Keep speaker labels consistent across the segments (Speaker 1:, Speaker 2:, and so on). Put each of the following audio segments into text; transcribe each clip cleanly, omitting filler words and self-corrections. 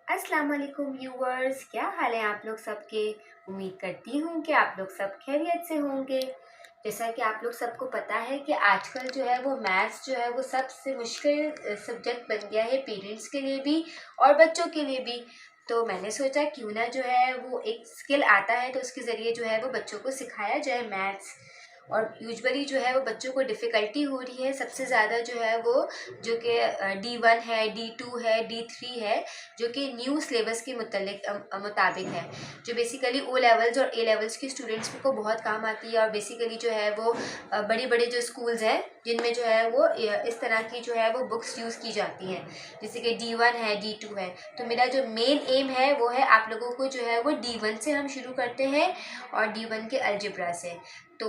Speaker 1: अस्सलाम वालेकुम व्यूवर्स, क्या हाल है आप लोग सबके। उम्मीद करती हूँ कि आप लोग सब खैरियत से होंगे। जैसा कि आप लोग सबको पता है कि आजकल जो है वो मैथ्स जो है वो सबसे मुश्किल सब्जेक्ट बन गया है, पेरेंट्स के लिए भी और बच्चों के लिए भी। तो मैंने सोचा क्यों ना जो है वो एक स्किल आता है तो उसके ज़रिए जो है वो बच्चों को सिखाया जाए मैथ्स। और यूजुअली जो है वो बच्चों को डिफ़िकल्टी हो रही है सबसे ज़्यादा जो है वो, जो कि D1 है, D2 है, D3 है, जो कि न्यू सिलेबस के मुताबिक है, जो बेसिकली ओ लेवल्स और ए लेवल्स के स्टूडेंट्स को बहुत काम आती है। और बेसिकली जो है वो बड़ी बड़ी जो स्कूल्स हैं जिनमें जो है वो इस तरह की जो है वो बुक्स यूज़ की जाती हैं, जैसे कि D1 है, D2 है। तो मेरा जो मेन एम है वो है आप लोगों को जो है वो D1 से हम शुरू करते हैं और D1 के अलजेब्रा से। तो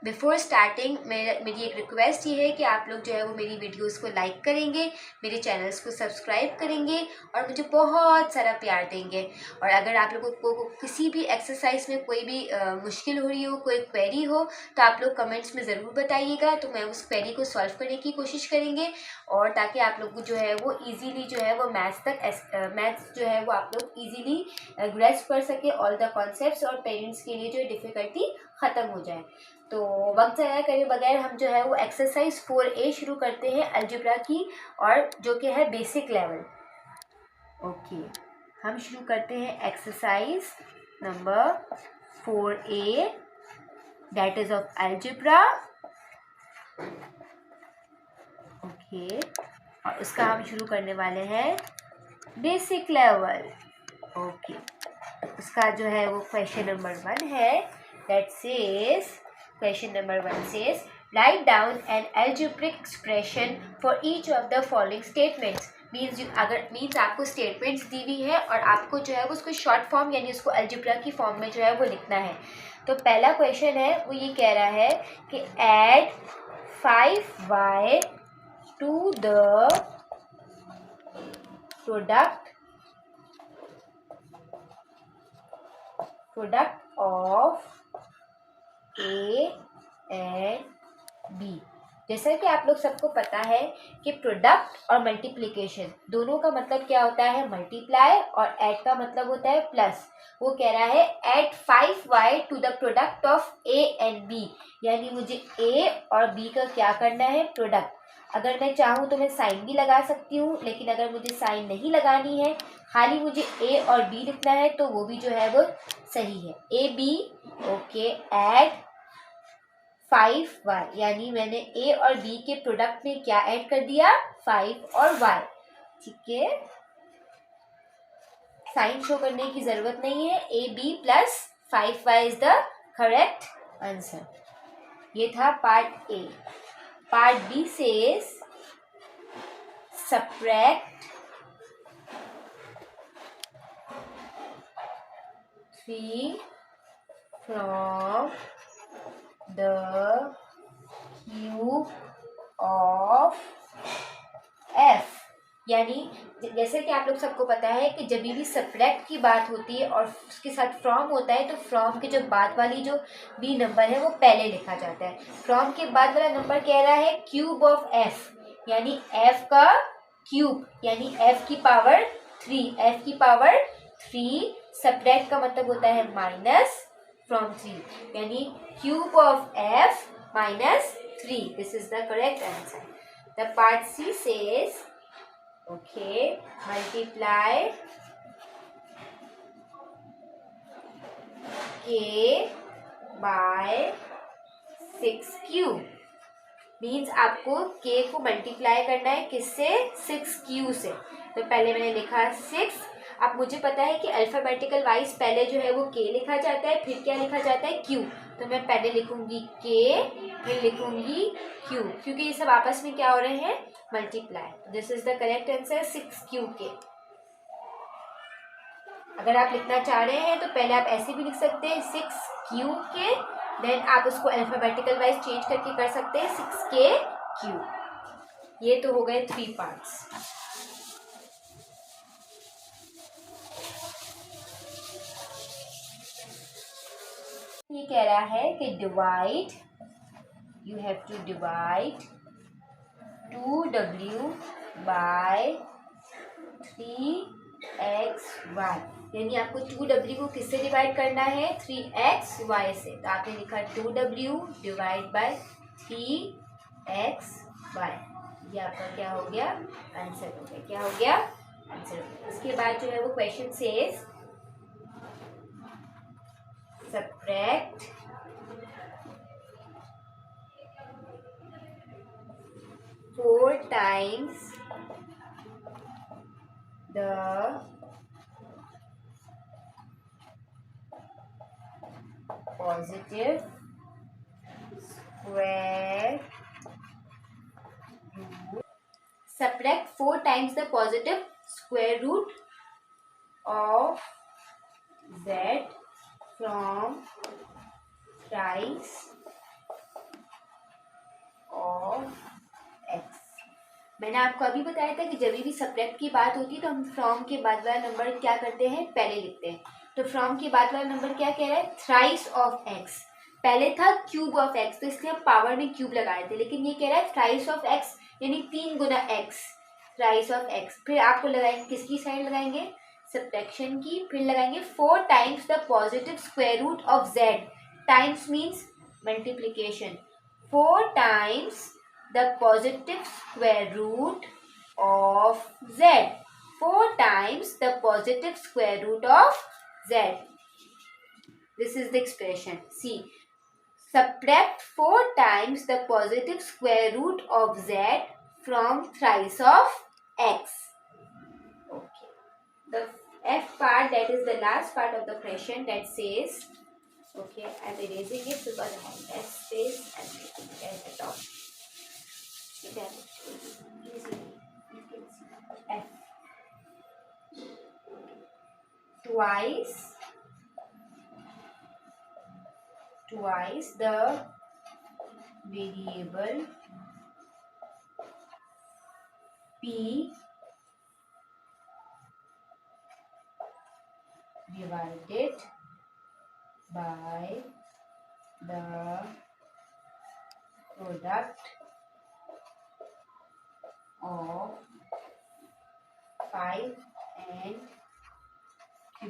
Speaker 1: बिफ़ोर स्टार्टिंग मेरी एक रिक्वेस्ट ये है कि आप लोग जो है वो मेरी वीडियोस को लाइक करेंगे, मेरे चैनल्स को सब्सक्राइब करेंगे और मुझे बहुत सारा प्यार देंगे। और अगर आप लोगों को किसी भी एक्सरसाइज में कोई भी मुश्किल हो रही हो, कोई क्वेरी हो, तो आप लोग कमेंट्स में ज़रूर बताइएगा, तो मैं उस क्वेरी को सॉल्व करने की कोशिश करेंगे। और ताकि आप लोग जो है वो ईज़िली जो है वो मैथ्स जो है वो आप लोग ईज़िली ग्रेस्प कर सके ऑल द कॉन्सेप्ट्स, और पेरेंट्स के लिए जो डिफ़िकल्टी ख़त्म हो जाए। तो वक्त ज़ाया करे बगैर हम जो है वो एक्सरसाइज 4A शुरू करते हैं अलजेब्रा की, और जो कि है बेसिक लेवल। ओके, हम शुरू करते हैं exercise number 4A, that is of algebra. Okay, और उसका हम शुरू करने वाले हैं बेसिक लेवल। ओके, उसका जो है वो क्वेश्चन नंबर 1 है, that says question number 1 says write down an algebraic expression for each of the following statements. Means आपको स्टेटमेंट्स दी हुई है और आपको जो है वो उसको शॉर्ट फॉर्म यानी उसको अलजेब्रा की फॉर्म में जो है वो लिखना है। तो पहला क्वेश्चन है वो ये कह रहा है कि add 5y to the product of A and B। जैसा कि आप लोग सबको पता है कि प्रोडक्ट और मल्टीप्लिकेशन दोनों का मतलब क्या होता है, मल्टीप्लाई, और ऐड का मतलब होता है प्लस। वो कह रहा है add 5y to the product of A and B, यानी मुझे A और B का क्या करना है, प्रोडक्ट। अगर मैं चाहूँ तो मैं साइन भी लगा सकती हूँ, लेकिन अगर मुझे साइन नहीं लगानी है, खाली मुझे A और B लिखना है, तो वो भी जो है वो सही है, AB। ओके, ऐड 5y, यानी मैंने A और B के प्रोडक्ट में क्या ऐड कर दिया, 5 और y। ठीक है, साइन शो करने की जरूरत नहीं है, AB plus 5y is the correct answer. ये था part A। Part B says subtract 3 from the cube of f। यानी जैसे कि आप लोग सबको पता है कि जब भी सब्ट्रैक्ट की बात होती है और उसके साथ फ्रॉम होता है, तो फ्रॉम के जो बाद वाली जो b नंबर है वो पहले लिखा जाता है। फ्रॉम के बाद वाला नंबर कह रहा है क्यूब ऑफ f, यानी f का क्यूब, यानी f की पावर 3, f की पावर 3। सब्ट्रैक्ट का मतलब होता है माइनस फ्रॉम 3, यानी cube of f minus 3. This is the correct answer. The part C says, okay, multiply k by 6 cube. Means आपको k को मल्टीप्लाई करना है किससे, 6q से। तो पहले मैंने लिखा 6। अब मुझे पता है कि अल्फाबेटिकल वाइज पहले जो है वो k लिखा जाता है, फिर क्या लिखा जाता है, q। तो मैं पहले लिखूंगी k, फिर लिखूंगी q, क्योंकि ये सब आपस में क्या हो रहे हैं, multiply. This is the correct answer, 6q। अगर आप लिखना चाह रहे हैं तो पहले आप ऐसे भी लिख सकते हैं 6q, देन आप उसको अल्फाबेटिकल वाइज चेंज करके कर सकते हैं 6k q। ये तो हो गए 3 पार्ट्स। ये कह रहा है कि divide, you have to divide 2w by 3 3xy, यानी आपको 2w को किससे डिवाइड करना है? 3xy से। तो आपने लिखा 2w डिवाइड बाय 3xy। ये आपका क्या हो गया? आंसर हो गया। क्या हो गया? आंसर हो गया। इसके बाद जो है वो question says subtract 4 times the positive square root. Subtract 4 times the positive square root of z from thrice of x. मैंने आपको अभी बताया था कि जब भी सब्ट्रैक्ट की बात होती है तो हम फ्रॉम के बाद वाला नंबर क्या करते हैं? पहले लिखते हैं। तो फ्रॉम के बाद वाला नंबर क्या कह रहा है? Thrice of x. पहले था क्यूब ऑफ एक्स, तो इसलिए हम पावर में क्यूब लगाए थे, लेकिन ये कह रहा है थ्राइस ऑफ एक्स, यानी 3 गुना एक्स, थ्राइस ऑफ एक्स। फिर आपको लगाएंगे, किसकी साइड लगाएंगे? सब्ट्रैक्शन की। फिर लगाएंगे 4 times the positive square root of Z. Times means multiplication. 4 times the positive square root of z. 4 times the positive square root of z. This is the expression. See, subtract 4 times the positive square root of z from thrice of x. Okay. The F part, that is the last part of the question, that says, okay, I am erasing it because I have S space and making it at the top. Then easily you can see F. Twice the variable P divided by the product of 5 and q.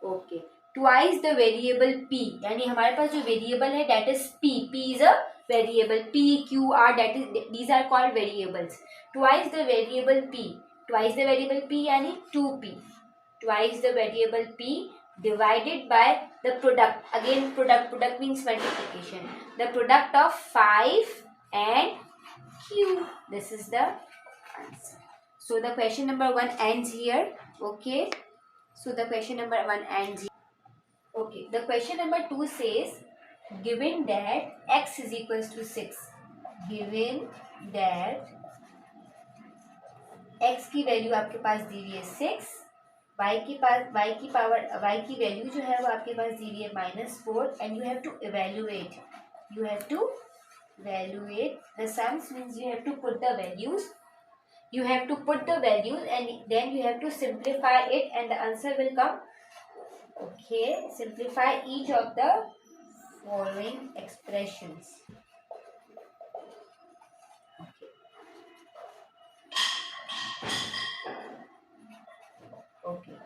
Speaker 1: Okay. Twice the variable p, यानी हमारे पास जो variable है that is p. P is a variable. P, Q, R, that is, these are called variables. Twice the variable p. Twice the variable p यानी 2p. Twice the variable p divided by the product. Again product means multiplication. The product of 5 and q. This is the answer. So the question number 1 ends here. Okay. So the question number 1 ends here. Okay. The question number 2 says, given that x is equals to 6. Given that x की value आपके पास दी हुई है 6, y की value जो है वो आपके पास दी हुई है -4, and you have to evaluate. You have to evaluate the sums, means you have to put the values. You have to put the values and then you have to simplify it and the answer will come. Okay, simplify each of the following expressions. Okay.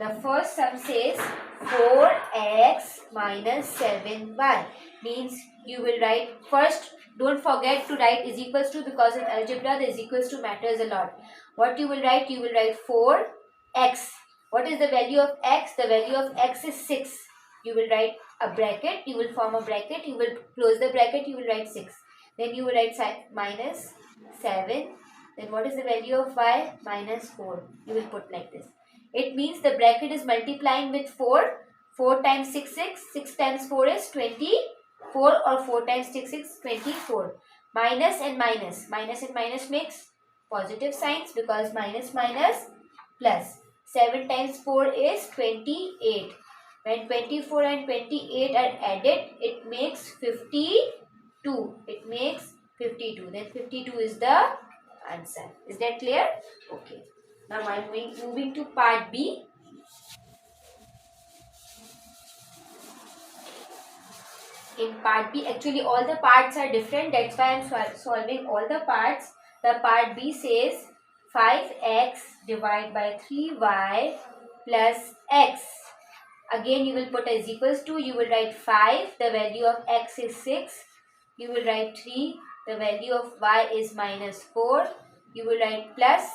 Speaker 1: The first sum says 4x minus 7y, means you will write first. Don't forget to write is equals to, because in algebra the is equals to matters a lot. What you will write? You will write 4x. What is the value of x? The value of x is 6. You will write a bracket. You will form a bracket. You will close the bracket. You will write 6. Then you will write minus 7. Then what is the value of y? -4. You will put like this. It means the bracket is multiplying with 4. 4 times 6, 6 times 4 is 24, or 4 times 6 is 24. Minus and minus. Minus and minus makes positive signs, because minus minus plus. 7 times 4 is 28. When 24 and 28 are added, it makes 52. It makes 52. Then 52 is the answer. Is that clear? Okay. Now I am moving to part B. In part B, actually all the parts are different. That's why I am solving all the parts. The part B says 5x divided by 3y plus x. Again you will put as equals to, you will write 5, the value of x is 6. You will write 3, the value of y is minus 4. You will write plus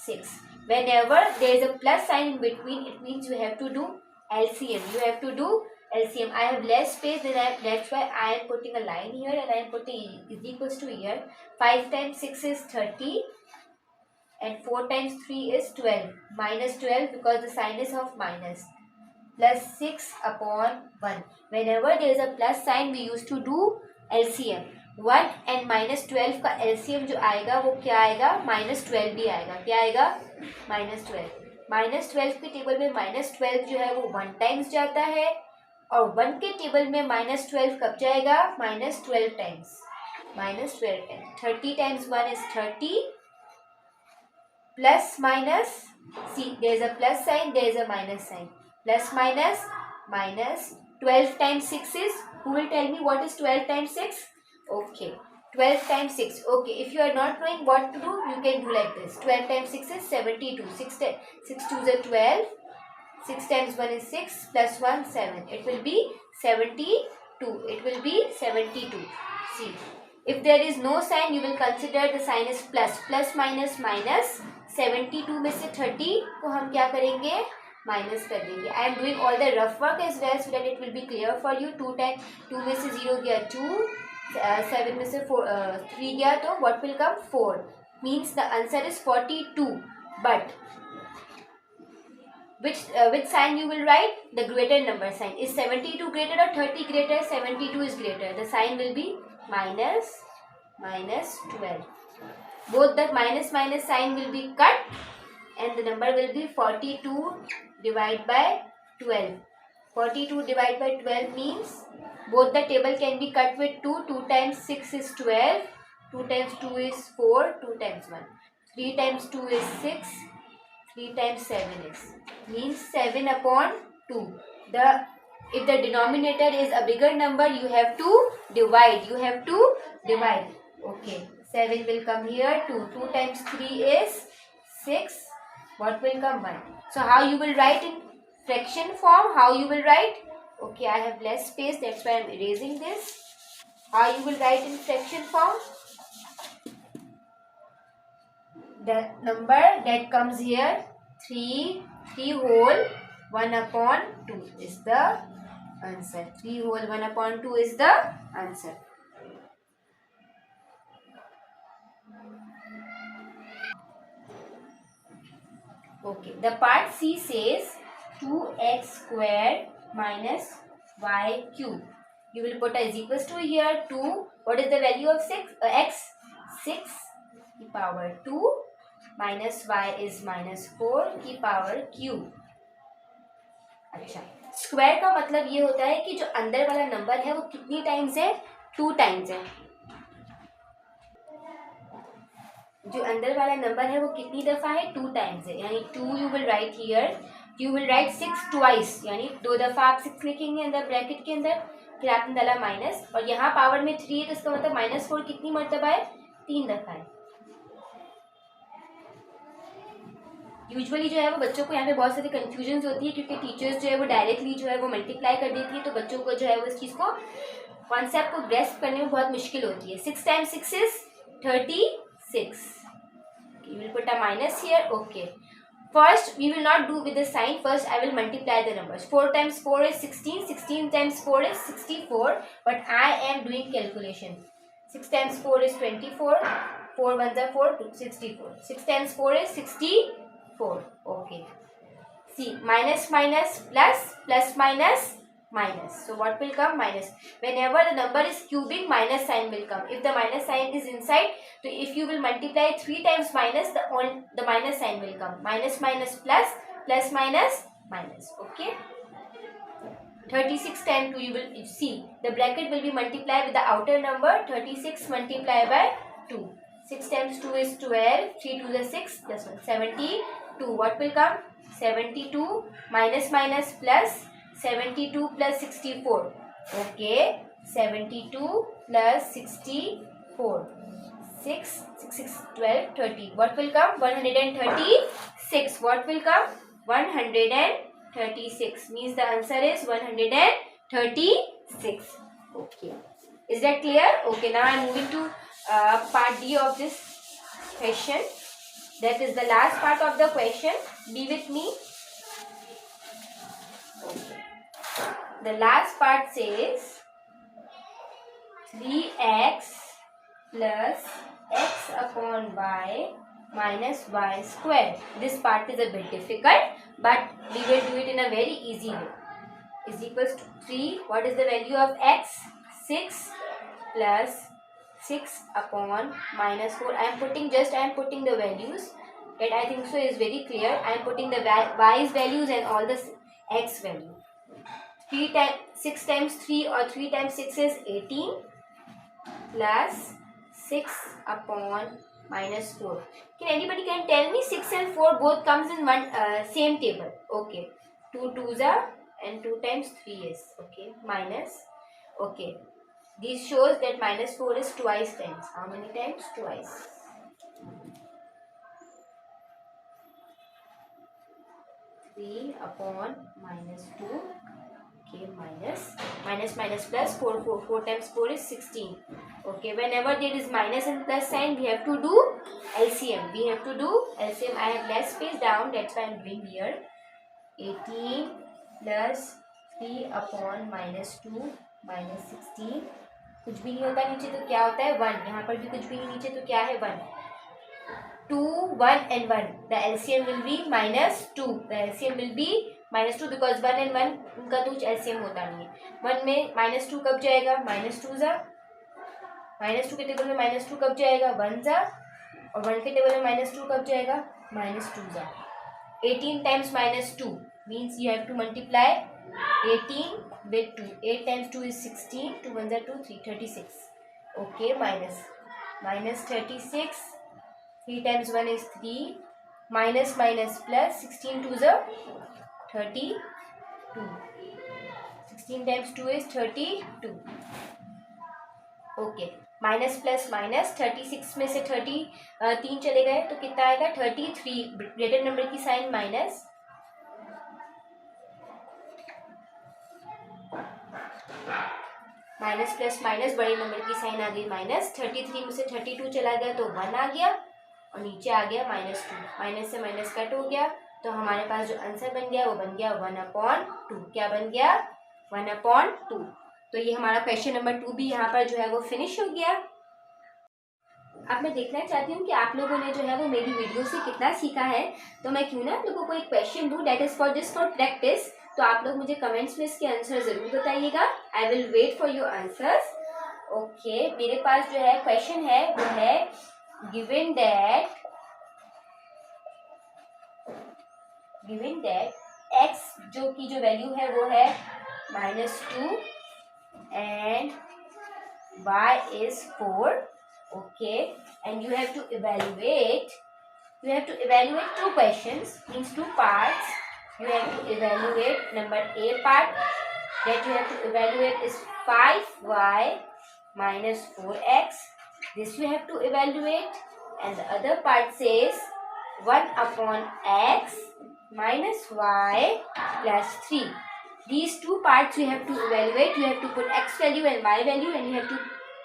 Speaker 1: 6. Whenever there is a plus sign in between, it means you have to do LCM. You have to do LCM. I have less space, that's why I am putting a line here and I am putting is equals to here. 5 times 6 is 30 and 4 times 3 is 12. Minus 12 because the sign is of minus. Plus 6 upon 1. Whenever there is a plus sign, we used to do LCM. 1 and minus 12 का LCM जो आएगा वो क्या आएगा, minus 12 भी आएगा. क्या आएगा, minus 12. minus 12 के टेबल में minus 12 जो है वो 1 टाइम्स जाता है और 1 के टेबल में minus 12 कब जाएगा, minus 12 times. minus 12 times. 30 times 1 is 30. Plus minus, see there is a plus sign, there is a minus sign. Plus minus, minus. 12 times 6 is, who will tell me what is 12 times 6? Okay, 12 times 6. Okay, if you are not knowing what to do, you can do like this. 12 times 6 is 72. 6 2 is 12. 6 times 1 is 6 plus 1 7. It will be 72. It will be 72. See, if there is no sign, you will consider the sign is plus. Plus minus minus. 72 में से 30 को हम क्या करेंगे, minus कर देंगे. I am doing all the rough work as well so that it will be clear for you. 2 में से 0 गया 2, 7 में से 3 गया तो what will come 4. Means the answer is 42. But which sign you will write, the greater number sign. Is 72 greater or 30 greater? 72 is greater. The sign will be minus 12. Both the minus sign will be cut and the number will be 42 divided by 12. 42 divided by 12 means both the table can be cut with 2. 2 times 6 is 12. 2 times 2 is 4. 2 times 1. 3 times 2 is 6. 3 times 7 is, means 7 upon 2. If the denominator is a bigger number, you have to divide. Okay. 7 will come here. 2 times 3 is 6. What will come 1? So how you will write in fraction form? How you will write? Okay, I have less space. That's why I am erasing this. How you will write in fraction form? The number that comes here, 3 whole 1 upon 2 is the answer. 3 whole 1 upon 2 is the answer. Okay, the part C says 2x squared minus y cube. You will put as equals to here 2. What is the value of x? 6 की power 2 minus y is minus 4 की power cube. अच्छा, square का मतलब ये होता है कि जो अंदर वाला नंबर है वो कितनी टाइम्स है, 2 टाइम्स है. जो अंदर वाला नंबर है वो कितनी दफ़ा है, 2 टाइम्स है. यानी 2 you will write here, you will write 6 twice, यानी 2 दफ़ा आप 6 लिखेंगे अंदर ब्रैकेट के अंदर, फिर आपने डाला माइनस और यहाँ पावर में 3 है तो इसका मतलब माइनस 4 कितनी मरतबा है, 3 दफ़ा है. यूजुअली जो है वो बच्चों को यहाँ पे बहुत सारी कन्फ्यूजन्स होती है क्योंकि टीचर्स जो है वो डायरेक्टली जो है वो मल्टीप्लाई कर देती है, तो बच्चों को जो है वो इस चीज़ को कॉन्सेप्ट को ग्रेस्प करने में बहुत मुश्किल होती है. 6 times 6 is 36. You will put a minus here. Okay. First, we will not do with the sign. First, I will multiply the numbers. 4 times 4 is 16. 16 times 4 is 64. But I am doing calculation. 6 times 4 is 24. 4 ones are 4, 64. 6 times 4 is 64. Okay. See, minus minus plus, plus minus minus. So what will come? Minus. Whenever the number is cubing, minus sign will come. If the minus sign is inside, so if you will multiply 3 times minus, the minus sign will come. Minus minus plus, plus minus minus. Okay. 36 times 2, you will see the bracket will be multiplied with the outer number. 36 multiplied by 2. 6 times 2 is 12. 3 2 is 6 plus 1. 72. What will come? 72 minus minus plus. 72 plus 64. Okay. 72 plus 64. 6, 6, 6, 12, 30. What will come? 136. What will come? 136. Means the answer is 136. Okay. Is that clear? Okay. Now I am moving to part D of this question. That is the last part of the question. Be with me. Okay. The last part says 3x plus x upon y minus y square. This part is a bit difficult, but we will do it in a very easy way. Is equals to 3. What is the value of x? 6 plus 6 upon minus 4. I am putting the values. That I think so is very clear. I am putting the y's values and all the x value. 6 times 3 or 3 times 6 is 18 plus 6 upon minus 4. Can anybody tell me 6 and 4 both comes in one same table? Okay. 2 2s are and 2 times 3 is okay minus. Okay. This shows that minus 4 is twice times. How many times? Twice. 3 upon minus 2. Okay, minus plus 4 times 4 is 16. Okay, whenever there is minus and plus sign, we have to do LCM. I have less space down, that's why I am doing here. 18 plus 3 upon minus 2 minus 16. कुछ भी नहीं होता नीचे तो क्या होता है 1. यहाँ पर भी कुछ भी नहीं नीचे तो क्या है 1. 2, 1 and 1. The LCM will be minus 2. The LCM will be minus 2 because 1 and 1 उनका तो कुछ LCM होता नहीं है. 1 में minus 2 कब जाएगा? minus 2 जा. minus 2 के टेबल में minus 2 कब जाएगा? 1 जा. और 1 के टेबल में minus 2 कब जाएगा? minus 2 जा. 18 times minus 2 means you have to multiply 18 with 2. 8 times 2 is 16. 2 1s are 2, 3, 36. Okay, minus 36. 3 times 1 is 3. Minus plus 16 2s are 32. 16 times 2 is 32. Okay. Minus plus minus 36 में से 3 चले गए तो कितना आएगा 33. ग्रेटर नंबर की sign minus. Minus plus minus बड़े number की साइन आ गई माइनस. 33 में से 32 चला गया तो 1 आ गया और नीचे आ गया -2. माइनस से माइनस कट हो गया तो हमारे पास जो आंसर बन गया वो बन गया 1/2. क्या बन गया? 1/2. तो ये हमारा क्वेश्चन नंबर 2 भी यहाँ पर जो है वो फिनिश हो गया. अब मैं देखना चाहती हूँ कि आप लोगों ने जो है वो मेरी वीडियो से कितना सीखा है. तो मैं क्यों ना आप लोगों को एक क्वेश्चन दूँ दैट इज फॉर प्रैक्टिस. तो आप लोग मुझे कमेंट्स में इसके आंसर ज़रूर बताइएगा. I will wait for your answers. Okay, मेरे पास जो है क्वेश्चन है वो है गिवन दैट x जो की जो वैल्यू है वो है -2 and y is 4. Okay, and you have to evaluate 2 questions, means 2 parts. You have to evaluate number A part that you have to evaluate is 5y minus 4x. This you have to evaluate, and the other part says 1/x minus y plus 3. These 2 parts you have to evaluate. You have to put x value and y value and you have to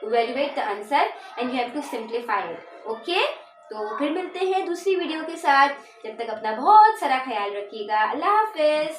Speaker 1: evaluate the answer and you have to simplify it. Okay? तो फिर मिलते हैं दूसरी video के साथ. जब तक अपना बहुत सारा ख्याल रखिएगा. अल्लाह हाफिज.